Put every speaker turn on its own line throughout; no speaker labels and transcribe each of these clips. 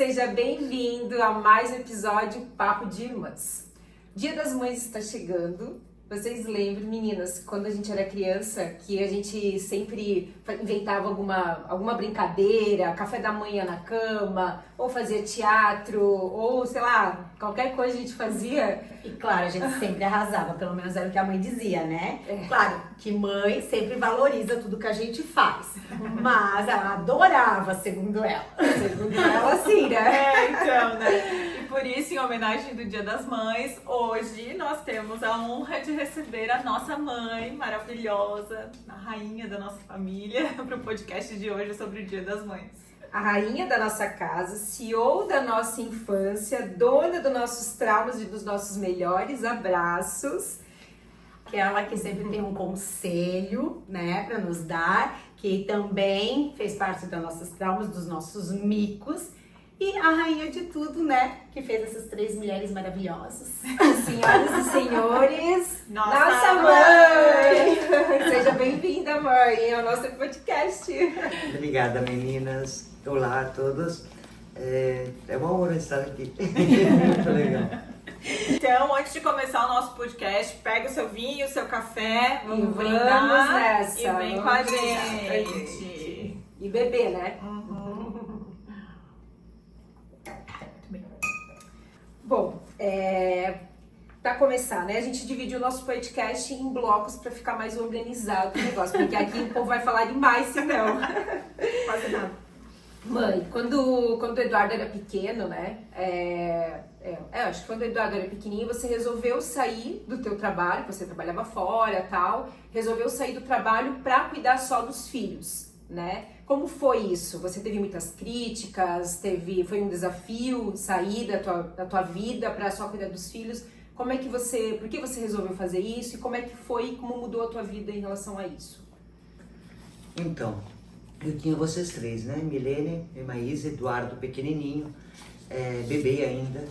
seja bem-vindo a mais um episódio Papo de Irmãs. Dia das Mães está chegando. Vocês lembram, meninas, quando a gente era criança, que a gente sempre inventava alguma brincadeira, café da manhã na cama, ou fazia teatro, ou sei lá, qualquer coisa a gente fazia.
E claro, a gente sempre arrasava, pelo menos era o que a mãe dizia, né? Claro que mãe sempre valoriza tudo que a gente faz, mas ela adorava, segundo ela.
Segundo ela, sim, né?
Então, né? E por isso, em homenagem do Dia das Mães, hoje nós temos a honra de receber a nossa mãe maravilhosa, a rainha da nossa família, para o podcast de hoje sobre o Dia das Mães.
A rainha da nossa casa, CEO da nossa infância, dona dos nossos traumas e dos nossos melhores abraços.
Aquela que sempre tem um conselho, né, para nos dar, que também fez parte dos nossos traumas, dos nossos micos. E a rainha de tudo, né, que fez essas três mulheres maravilhosas.
Senhoras e senhores,
Nossa
mãe! Seja bem-vinda, mãe, ao nosso podcast.
Obrigada, meninas. Olá a todos. É uma honra estar aqui. Muito legal.
Então, antes de começar o nosso podcast, pega o seu vinho, o seu café,
E
vamos
vamos
brindar
nessa.
e vem com
Vamos
a
brindar,
gente.
E beber, né? Bom, para começar, né? A gente dividiu o nosso podcast em blocos para ficar mais organizado o negócio, porque aqui o povo vai falar demais, senão.
Quase nada.
Mãe, quando o Eduardo era pequeno, né? Acho que quando o Eduardo era pequenininho, você resolveu sair do teu trabalho, você trabalhava fora e tal, resolveu sair do trabalho para cuidar só dos filhos, né? Como foi isso? Você teve muitas críticas, foi um desafio sair da tua vida para só cuidar dos filhos? Por que você resolveu fazer isso e como mudou a tua vida em relação a isso?
Então, eu tinha vocês três, né? Milene, Emaísa, Eduardo, pequenininho, bebê ainda.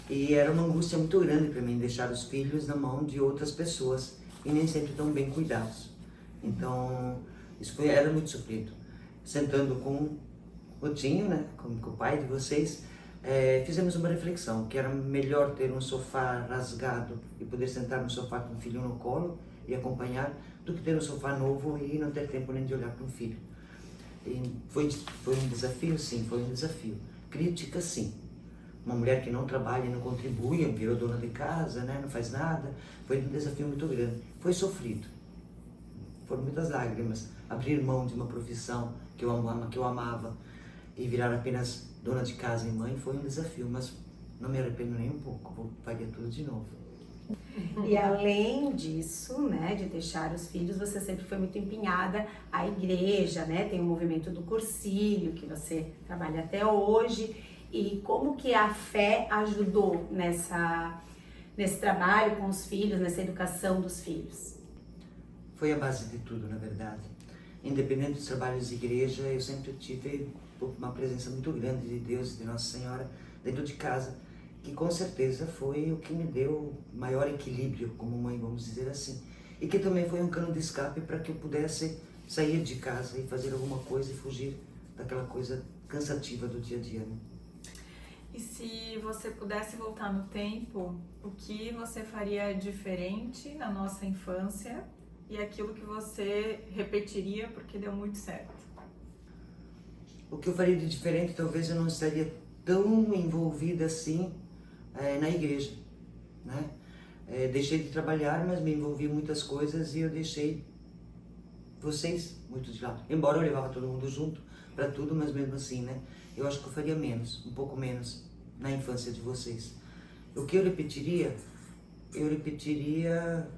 E era uma angústia muito grande para mim deixar os filhos na mão de outras pessoas e nem sempre tão bem cuidados. Então, era muito sofrido. Sentando com o Tinho, né? Com o pai de vocês, fizemos uma reflexão, que era melhor ter um sofá rasgado e poder sentar no sofá com o filho no colo e acompanhar, do que ter um sofá novo e não ter tempo nem de olhar para um filho. E foi um desafio? Sim, foi um desafio. Crítica, sim. Uma mulher que não trabalha e não contribui, virou dona de casa, né? Não faz nada. Foi um desafio muito grande. Foi sofrido. Foram muitas lágrimas. Abrir mão de uma profissão que eu amava e virar apenas dona de casa e mãe foi um desafio, mas não me arrependo nem um pouco. Faria tudo de novo.
E além disso, né, de deixar os filhos, você sempre foi muito empenhada à igreja, né? Tem o movimento do cursilho, que você trabalha até hoje. E como que a fé ajudou nesse trabalho com os filhos, nessa educação dos filhos?
Foi a base de tudo, na verdade. Independente dos trabalhos de igreja, eu sempre tive uma presença muito grande de Deus e de Nossa Senhora dentro de casa, que com certeza foi o que me deu maior equilíbrio como mãe, vamos dizer assim. E que também foi um cano de escape para que eu pudesse sair de casa e fazer alguma coisa e fugir daquela coisa cansativa do dia a dia, né?
E se você pudesse voltar no tempo, o que você faria diferente na nossa infância e aquilo que você repetiria porque deu muito certo?
O que eu faria de diferente, talvez eu não estaria tão envolvida assim na igreja, né? Deixei de trabalhar, mas me envolvi em muitas coisas e eu deixei vocês muito de lado. Embora eu levava todo mundo junto para tudo, mas mesmo assim, né? Eu acho que eu faria menos, um pouco menos na infância de vocês. O que eu repetiria? Eu repetiria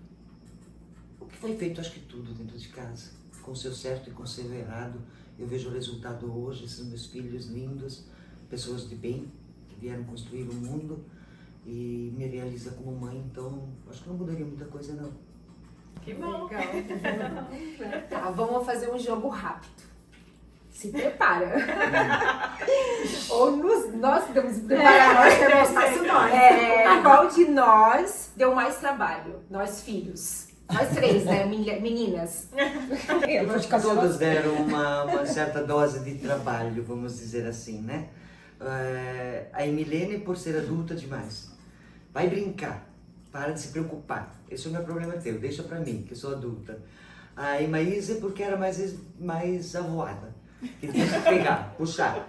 o que foi feito, acho que tudo dentro de casa, com o seu certo e com o seu errado. Eu vejo o resultado hoje, esses meus filhos lindos, pessoas de bem, que vieram construir o mundo e me realiza como mãe, então acho que não mudaria muita coisa não.
Que bom!
Legal. Tá, vamos fazer um jogo rápido. Se prepara. Ou nós temos que preparar, nós temos
faço nós.
qual de nós deu mais trabalho? Nós filhos. Nós três, né? Meninas.
Eu acho que todos deram uma certa dose de trabalho, vamos dizer assim, né? A Emilene, por ser adulta demais. Vai brincar, para de se preocupar. Esse não é problema teu, deixa pra mim, que eu sou adulta. A Emaísa, porque era mais avoada. Que tinha que pegar, puxar.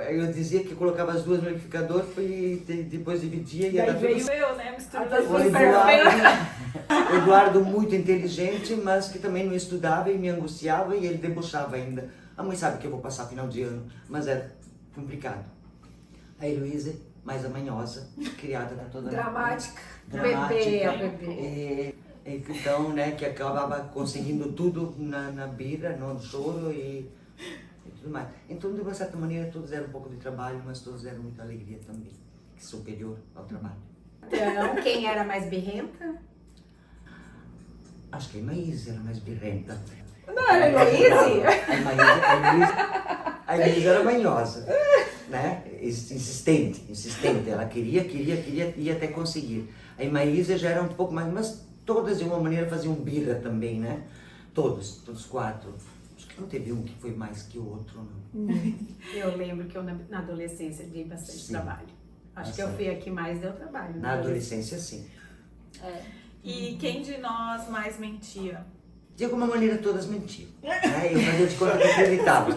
Eu dizia que colocava as duas no liquidificador e depois dividia e ia dar tudo.
Eu, né? Misturando
Aí
as
O
duas
Eduardo muito inteligente, mas que também não estudava e me angustiava e ele debochava ainda. A mãe sabe que eu vou passar final de ano, mas é complicado. A Heloísa, mais amanhosa, criada da toda
Dramática.
dramática.
Bebê.
Então, né, que acabava conseguindo tudo na bira, no choro e tudo mais. Então, de uma certa maneira, todos eram um pouco de trabalho, mas todos eram muita alegria também, superior ao trabalho.
Então, quem era mais birrenta?
Acho que a Emaísa era mais birrenta.
Não era Heloísa?
A Emaísa era manhosa, né? Insistente. Ela queria e até conseguir. A Emaísa já era um pouco mais, mas todas de uma maneira faziam birra também, né? Todos quatro. Acho que não teve um que foi mais que o outro, não.
Eu lembro que eu na adolescência dei bastante
Sim.
trabalho. Acho que eu fui a que mais deu trabalho.
Na adolescência, sim.
E quem de nós mais mentia?
De alguma maneira todas mentiam. Né? Eu fazia de conta que acreditava.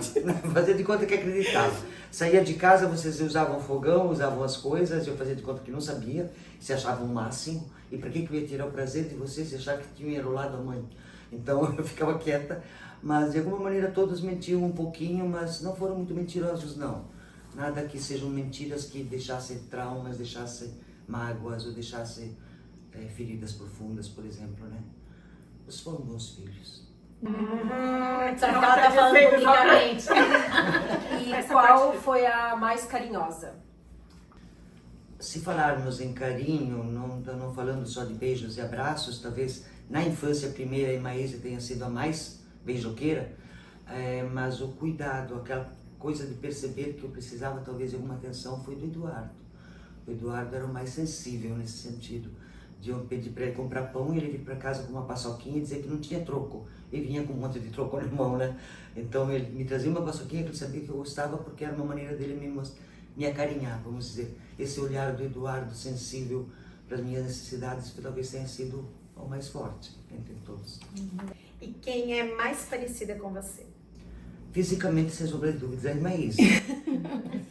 Fazia de conta que acreditava. Saía de casa, vocês usavam fogão, usavam as coisas, eu fazia de conta que não sabia, se achavam o máximo. E para que eu ia tirar o prazer de vocês se achar que tinham enrolado a mãe? Então eu ficava quieta, mas de alguma maneira todos mentiam um pouquinho, mas não foram muito mentirosos, não. Nada que sejam mentiras que deixassem traumas, deixassem mágoas ou deixassem feridas profundas, por exemplo, né? Vocês foram bons filhos.
Só que ela tá falando publicamente.
E qual foi a mais carinhosa?
Se falarmos em carinho, não falando só de beijos e abraços, talvez na infância a primeira a Emaísa tenha sido a mais beijoqueira, mas o cuidado, aquela coisa de perceber que eu precisava talvez de alguma atenção foi do Eduardo. O Eduardo era o mais sensível nesse sentido. De eu pedir para ele comprar pão e ele vir para casa com uma paçoquinha e dizer que não tinha troco. Ele vinha com um monte de troco na mão, né? Então ele me trazia uma paçoquinha que ele sabia que eu gostava porque era uma maneira dele me acarinhar, vamos dizer. Esse olhar do Eduardo sensível para as minhas necessidades talvez tenha sido o mais forte entre todos.
E quem é mais parecida com você?
Fisicamente, sem sombra de dúvidas, é a Emaísa.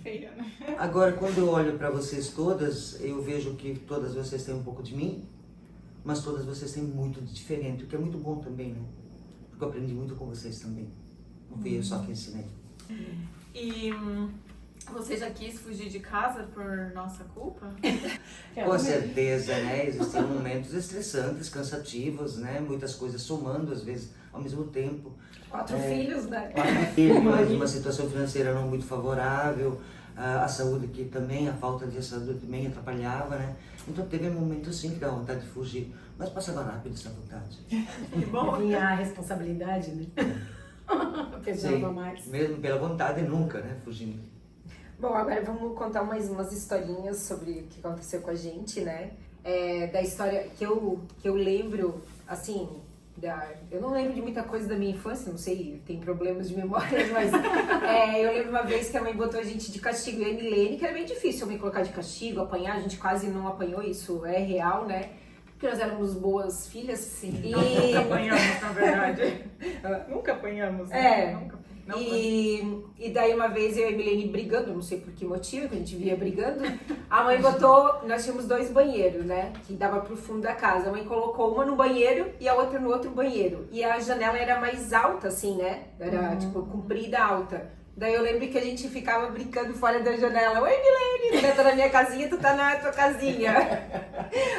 Feia, né?
Agora, quando eu olho para vocês todas, eu vejo que todas vocês têm um pouco de mim, mas todas vocês têm muito de diferente, o que é muito bom também, né? Porque eu aprendi muito com vocês também. Não fui eu só que ensinei.
E você já quis fugir de casa por nossa culpa?
Com certeza, né? Existem momentos estressantes, cansativos, né? Muitas coisas somando, às vezes, ao mesmo tempo.
4 filhos, né?
4 filhos, uma situação financeira não muito favorável, a saúde que também, a falta de saúde também atrapalhava, né? Então teve momentos sim que dava vontade de fugir, mas passava rápido essa vontade.
Que bom.
Vinha a responsabilidade, né? Pesava mais.
Mesmo pela vontade, nunca, né? Fugindo.
Bom, agora vamos contar mais umas historinhas sobre o que aconteceu com a gente, né? Da história que eu lembro, assim, eu não lembro de muita coisa da minha infância, não sei, tem problemas de memória, mas eu lembro uma vez que a mãe botou a gente de castigo, eu e a Milene, que era bem difícil a mãe colocar de castigo, apanhar, a gente quase não apanhou, isso é real, né? Porque nós éramos boas filhas, sim.
Nunca apanhamos, na verdade. Nunca apanhamos, né? Nunca.
E daí uma vez eu e a Milene brigando, não sei por que motivo, que a gente via brigando, a mãe botou, nós tínhamos 2 banheiros, né, que dava pro fundo da casa, a mãe colocou uma no banheiro e a outra no outro banheiro, e a janela era mais alta assim, né, era tipo comprida, alta. Daí eu lembro que a gente ficava brincando fora da janela. Oi, Milene, tu tá na minha casinha, tu tá na tua casinha.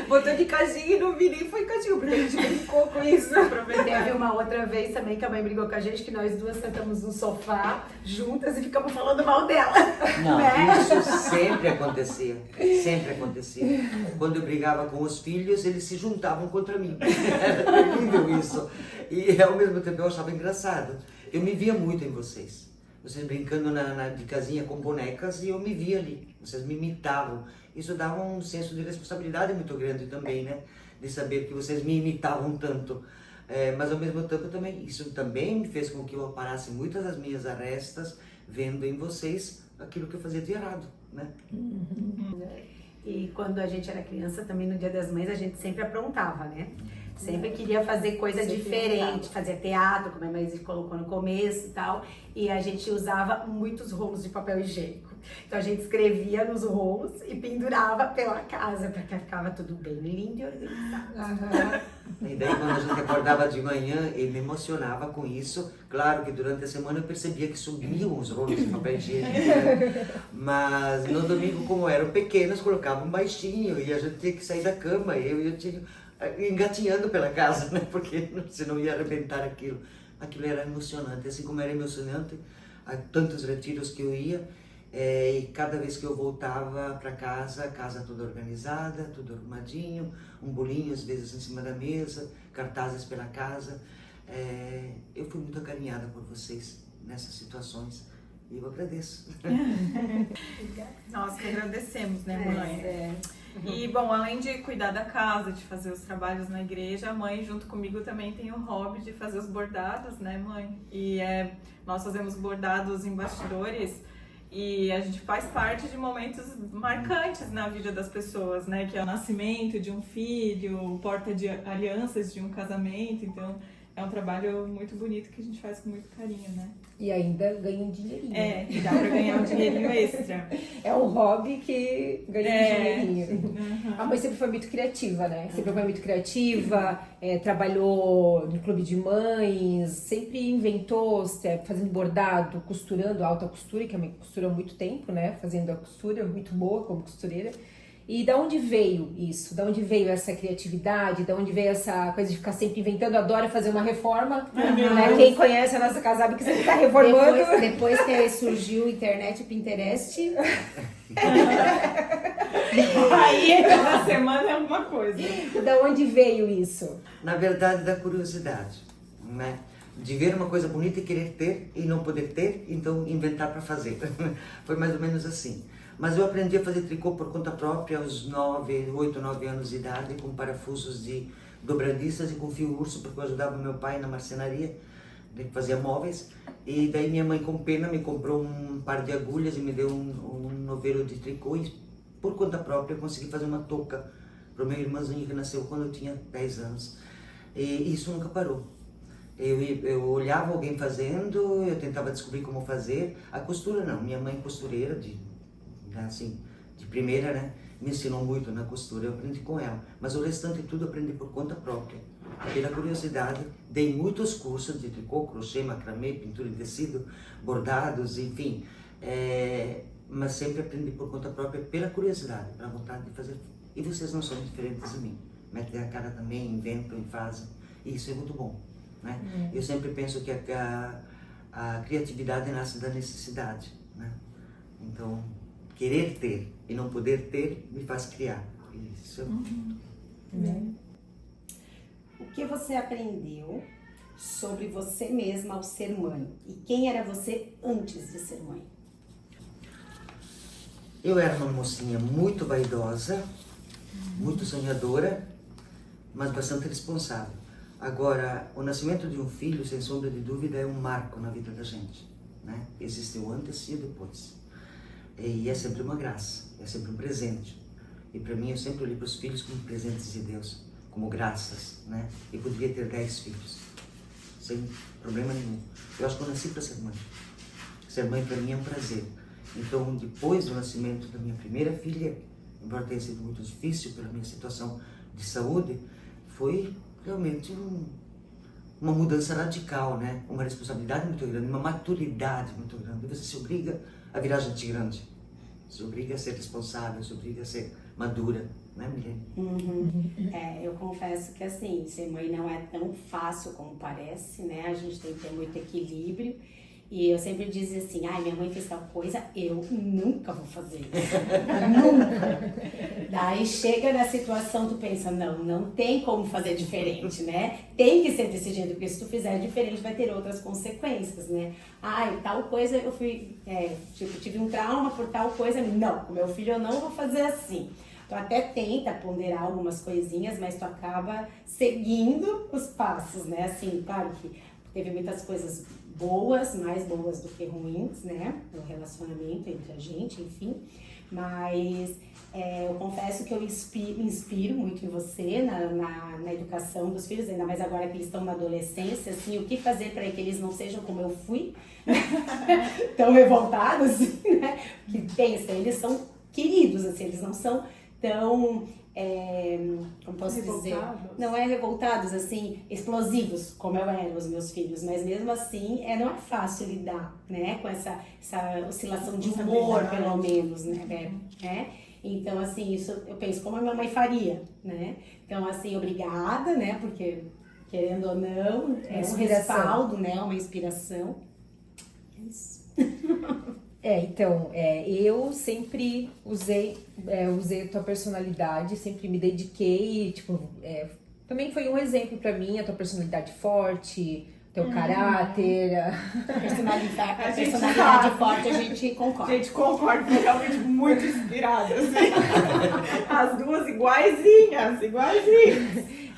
Botou de casinha e não vi nem foi casinha, porque a gente brincou com isso.
Teve uma outra vez também que a mãe brigou com a gente, que nós duas sentamos no sofá juntas e ficamos falando mal dela.
Não,
né?
isso sempre acontecia. Sempre acontecia. Quando eu brigava com os filhos, eles se juntavam contra mim. Era terrível isso. E ao mesmo tempo eu achava engraçado. Eu me via muito em vocês. Vocês brincando de casinha com bonecas e eu me via ali. Vocês me imitavam. Isso dava um senso de responsabilidade muito grande também, né? De saber que vocês me imitavam tanto. Mas ao mesmo tempo também, isso também me fez com que eu aparasse muitas das minhas arestas vendo em vocês aquilo que eu fazia de errado, né?
E quando a gente era criança, também no Dia das Mães, a gente sempre aprontava, né? Sempre queria fazer coisa
Sempre
diferente, fazer teatro, como a Maísa colocou no começo e tal. E a gente usava muitos rolos de papel higiênico. Então a gente escrevia nos rolos e pendurava pela casa, porque ficava tudo bem lindo e organizado.
E daí quando a gente acordava de manhã, eu me emocionava com isso. Claro que durante a semana eu percebia que subiam os rolos de papel higiênico, né? Mas no domingo, como eram pequenos, colocavam baixinho e a gente tinha que sair da cama. Eu e o Tinho engatinhando pela casa, né? Porque senão ia arrebentar aquilo. Aquilo era emocionante, assim como era emocionante a tantos retiros que eu ia. E cada vez que eu voltava para casa, a casa toda organizada, tudo arrumadinho, um bolinho às vezes em cima da mesa, cartazes pela casa. Eu fui muito acarinhada por vocês nessas situações e eu agradeço.
Nós que agradecemos, né, mãe? E, bom, além de cuidar da casa, de fazer os trabalhos na igreja, a mãe, junto comigo, também tem o hobby de fazer os bordados, né, mãe? E nós fazemos bordados em bastidores e a gente faz parte de momentos marcantes na vida das pessoas, né? Que é o nascimento de um filho, porta de alianças de um casamento, então é um trabalho muito bonito que a gente faz com muito carinho, né?
E ainda ganha um dinheirinho.
E dá pra ganhar um dinheirinho extra.
É um hobby que ganha um dinheirinho.
Uhum.
A mãe sempre foi muito criativa, né? Sempre foi muito criativa, trabalhou no clube de mães, sempre inventou, fazendo bordado, costurando, alta costura, que a mãe costurou há muito tempo, né? Fazendo a costura, muito boa como costureira. E da onde veio isso? Da onde veio essa criatividade? Da onde veio essa coisa de ficar sempre inventando? Adora fazer uma reforma, né? Quem conhece a nossa casa sabe que sempre tá reformando.
Depois que surgiu internet e Pinterest.
Aí, cada semana é alguma coisa.
Da onde veio isso?
Na verdade, da curiosidade, né? De ver uma coisa bonita e querer ter e não poder ter, então inventar para fazer. Foi mais ou menos assim. Mas eu aprendi a fazer tricô por conta própria aos 8, 9 anos de idade, com parafusos de dobradiças e com fio urso, porque eu ajudava meu pai na marcenaria, que fazia móveis. E daí minha mãe, com pena, me comprou um par de agulhas e me deu um novelo de tricô. E por conta própria eu consegui fazer uma touca para o meu irmãozinho que nasceu quando eu tinha 10 anos. E isso nunca parou. Eu olhava alguém fazendo, eu tentava descobrir como fazer. A costura não, minha mãe costureira, assim, de primeira, né? Me ensinou muito na costura, eu aprendi com ela. Mas o restante tudo eu aprendi por conta própria. Pela curiosidade, dei muitos cursos de tricô, crochê, macramê, pintura em tecido, bordados, enfim. Mas sempre aprendi por conta própria, pela curiosidade, pela vontade de fazer. E vocês não são diferentes de mim. Metem a cara também, inventam e fazem. E isso é muito bom, né? Eu sempre penso que a criatividade nasce da necessidade, né? Então, querer ter e não poder ter me faz criar. Isso.
O que você aprendeu sobre você mesma ao ser mãe? E quem era você antes de ser mãe?
Eu era uma mocinha muito vaidosa, muito sonhadora, mas bastante responsável. Agora, o nascimento de um filho, sem sombra de dúvida, é um marco na vida da gente, né? Existe o antes e o depois. E é sempre uma graça, é sempre um presente. E para mim, eu sempre olhei para os filhos como presentes de Deus, como graças, né? E poderia ter 10 filhos, sem problema nenhum. Eu acho que eu nasci para ser mãe. Ser mãe para mim é um prazer. Então, depois do nascimento da minha primeira filha, embora tenha sido muito difícil pela minha situação de saúde, foi realmente uma mudança radical, né? Uma responsabilidade muito grande, uma maturidade muito grande. Você se obriga a virar gente grande, se obriga a ser responsável, se obriga a ser madura, né, Milene?
Eu confesso que assim, ser mãe não é tão fácil como parece, né? A gente tem que ter muito equilíbrio. E eu sempre dizia assim, minha mãe fez tal coisa, eu nunca vou fazer isso. Nunca. Daí chega na situação, tu pensa, não tem como fazer diferente, né? Tem que ser desse jeito, porque se tu fizer diferente vai ter outras consequências, né? Tal coisa eu fui, tive um trauma por tal coisa, não, com meu filho eu não vou fazer assim. Tu até tenta ponderar algumas coisinhas, mas tu acaba seguindo os passos, né? Assim, claro que teve muitas coisas boas, mais boas do que ruins, né? No relacionamento entre a gente, enfim. Mas eu confesso que eu me inspiro muito em você, na educação dos filhos, ainda mais agora que eles estão na adolescência, assim, o que fazer para que eles não sejam como eu fui, tão revoltados, assim, né? Que pensa, eles são queridos, assim, eles não são tão, como posso dizer, não é revoltados, assim, explosivos, como eu era os meus filhos, mas mesmo assim, não é fácil lidar, né, com essa oscilação de humor, pelo menos, né, Então, assim, isso eu penso como a minha mãe faria, né, então, assim, obrigada, né, porque, querendo ou não, é um respaldo, né, uma inspiração, é isso.
Então, eu sempre usei a tua personalidade, sempre me dediquei, tipo, também foi um exemplo pra mim, a tua personalidade forte, teu caráter.
A personalidade forte, a gente concorda.
A gente concorda, foi realmente muito inspirada, assim. As duas iguaizinhas.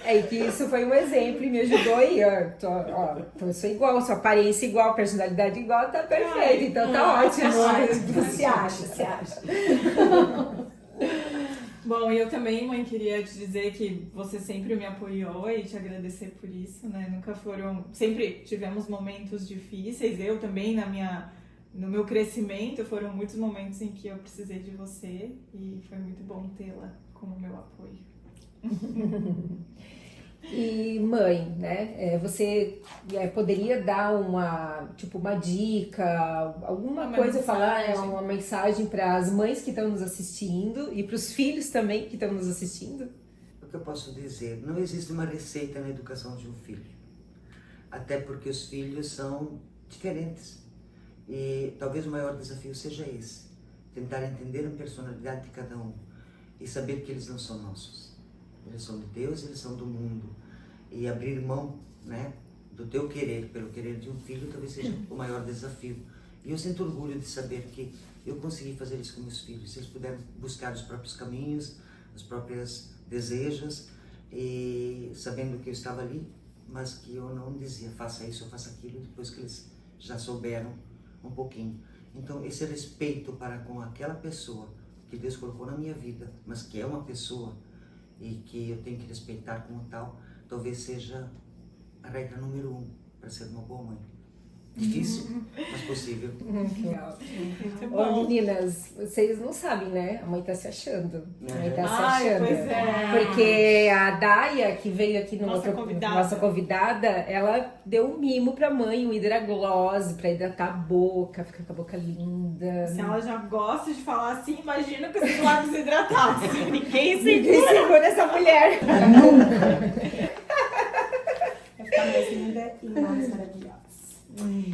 E que isso foi um exemplo e me ajudou aí, eu sou igual, sua aparência igual, personalidade igual, tá perfeito, então tá ótimo.
Se acha.
Bom, e eu também, mãe, queria te dizer que você sempre me apoiou e te agradecer por isso, né? Sempre tivemos momentos difíceis, eu também no meu crescimento, foram muitos momentos em que eu precisei de você e foi muito bom tê-la como meu apoio.
E mãe, né, você poderia dar uma dica, alguma coisa, falar uma mensagem para as mães que estão nos assistindo e para os filhos também que estão nos assistindo?
O que eu posso dizer? Não existe uma receita na educação de um filho, até porque os filhos são diferentes e talvez o maior desafio seja esse, tentar entender a personalidade de cada um e saber que eles não são nossos. Eles são de Deus, eles são do mundo. E abrir mão, né, do teu querer pelo querer de um filho talvez seja o maior desafio. E eu sinto orgulho de saber que eu consegui fazer isso com meus filhos. Se eles puderam buscar os próprios caminhos, os próprios desejos, e sabendo que eu estava ali, mas que eu não dizia faça isso ou faça aquilo, depois que eles já souberam um pouquinho. Então esse respeito para com aquela pessoa que Deus colocou na minha vida, mas que é uma pessoa e que eu tenho que respeitar como tal, talvez seja a regra número 1 para ser uma boa mãe. Difícil, mas possível.
Legal. Meninas, vocês não sabem, né? A mãe tá se achando. A mãe tá se achando.
Pois é.
Porque a Daia, que veio aqui no
Nossa
convidada, ela deu um mimo pra mãe, um hidragloss, pra hidratar a boca, ficar com a boca linda.
Se ela já gosta de falar assim, imagina com esses lábios hidratados. Ninguém
segura essa mulher.
Vai ficar mais linda e mais maravilhosa.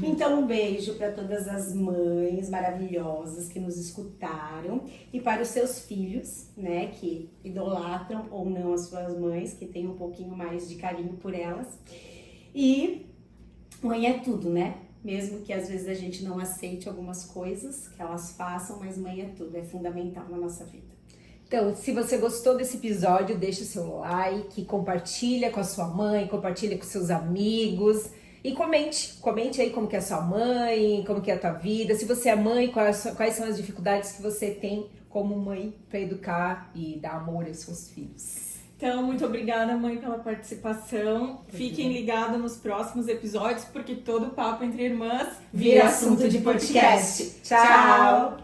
Então, um beijo para todas as mães maravilhosas que nos escutaram e para os seus filhos, né, que idolatram ou não as suas mães, que tem um pouquinho mais de carinho por elas. E mãe é tudo, né? Mesmo que às vezes a gente não aceite algumas coisas que elas façam, mas mãe é tudo, é fundamental na nossa vida.
Então, se você gostou desse episódio, deixa o seu like, compartilha com a sua mãe, compartilha com seus amigos. E comente aí como que é a sua mãe, como que é a tua vida. Se você é mãe, quais são as dificuldades que você tem como mãe para educar e dar amor aos seus filhos.
Então, muito obrigada, mãe, pela participação. Fiquem ligados nos próximos episódios, porque todo papo entre irmãs
vira assunto de podcast. Tchau!